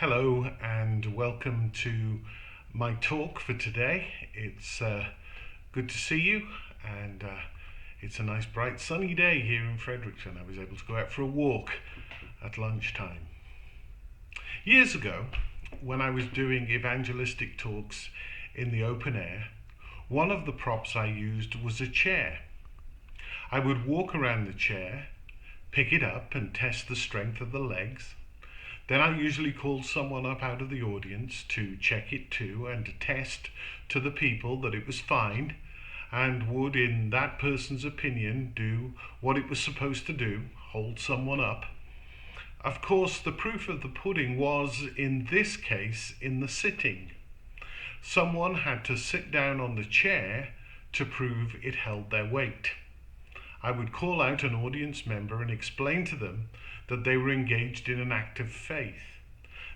Hello and welcome to my talk for today. It's good to see you, and it's a nice bright sunny day here in Fredericton. I was able to go out for a walk at lunchtime. Years ago, when I was doing evangelistic talks in the open air, one of the props I used was a chair. I would walk around the chair, pick it up and test the strength of the legs. Then I usually called someone up out of the audience to check it too and to test to the people that it was fine and would, in that person's opinion, do what it was supposed to do, hold someone up. Of course, the proof of the pudding was, in this case, in the sitting. Someone had to sit down on the chair to prove it held their weight. I would call out an audience member and explain to them that they were engaged in an act of faith.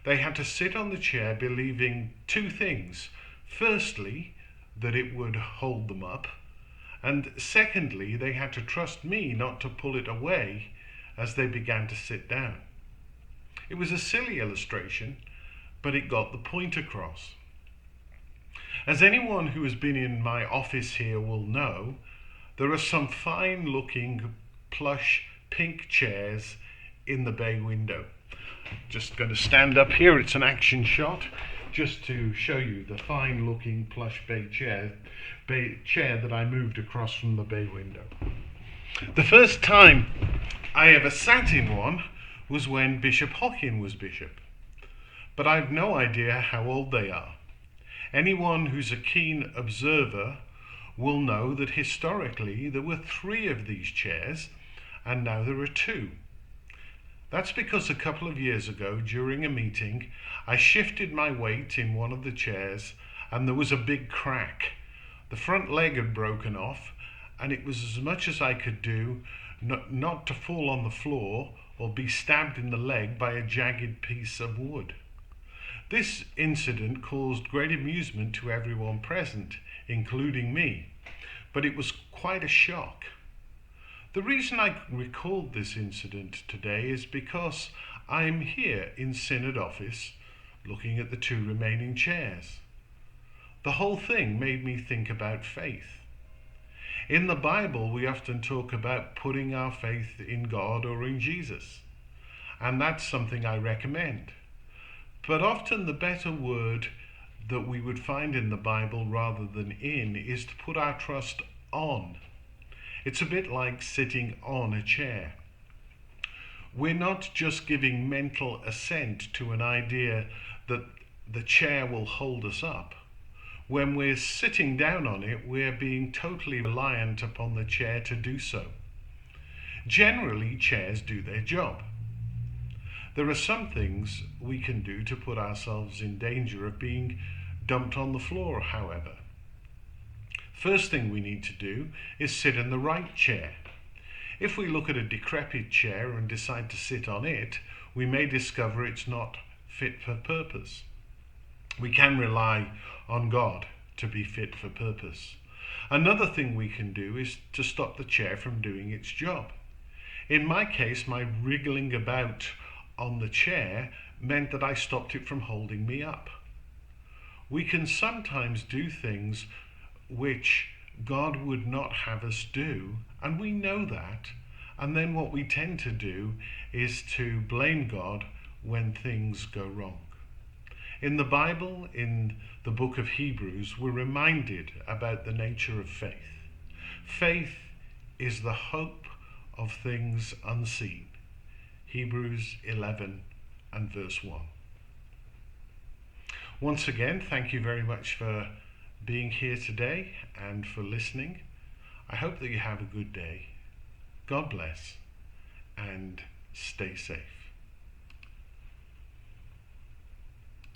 They had to sit on the chair believing two things. Firstly, that it would hold them up, and secondly, they had to trust me not to pull it away as they began to sit down. It was a silly illustration, but it got the point across. As anyone who has been in my office here will know, there are some fine-looking plush pink chairs in the bay window. Just going to stand up here, it's an action shot, just to show you the fine-looking plush bay chair that I moved across from the bay window. The first time I ever sat in one was when Bishop Hockin was bishop, but I've no idea how old they are. Anyone who's a keen observer will know that historically there were 3 of these chairs and now there are 2. That's because a couple of years ago during a meeting I shifted my weight in one of the chairs and there was a big crack. The front leg had broken off and it was as much as I could do not to fall on the floor or be stabbed in the leg by a jagged piece of wood. This incident caused great amusement to everyone present, including me, but it was quite a shock. The reason I recalled this incident today is because I am here in Synod office looking at the 2 remaining chairs. The whole thing made me think about faith. In the Bible, we often talk about putting our faith in God or in Jesus, and that's something I recommend. But often the better word that we would find in the Bible rather than in is to put our trust on. It's a bit like sitting on a chair. We're not just giving mental assent to an idea that the chair will hold us up. When we're sitting down on it, we're being totally reliant upon the chair to do so. Generally, chairs do their job. There are some things we can do to put ourselves in danger of being dumped on the floor, however. First thing we need to do is sit in the right chair. If we look at a decrepit chair and decide to sit on it, we may discover it's not fit for purpose. We can rely on God to be fit for purpose. Another thing we can do is to stop the chair from doing its job. In my case, my wriggling about on the chair meant that I stopped it from holding me up. We can sometimes do things which God would not have us do, and we know that, and then what we tend to do is to blame God when things go wrong. In the Bible, in the book of Hebrews, we're reminded about the nature of faith. Faith is the hope of things unseen. Hebrews 11 and verse 1. Once again, thank you very much for being here today and for listening. I hope that you have a good day. God bless and stay safe.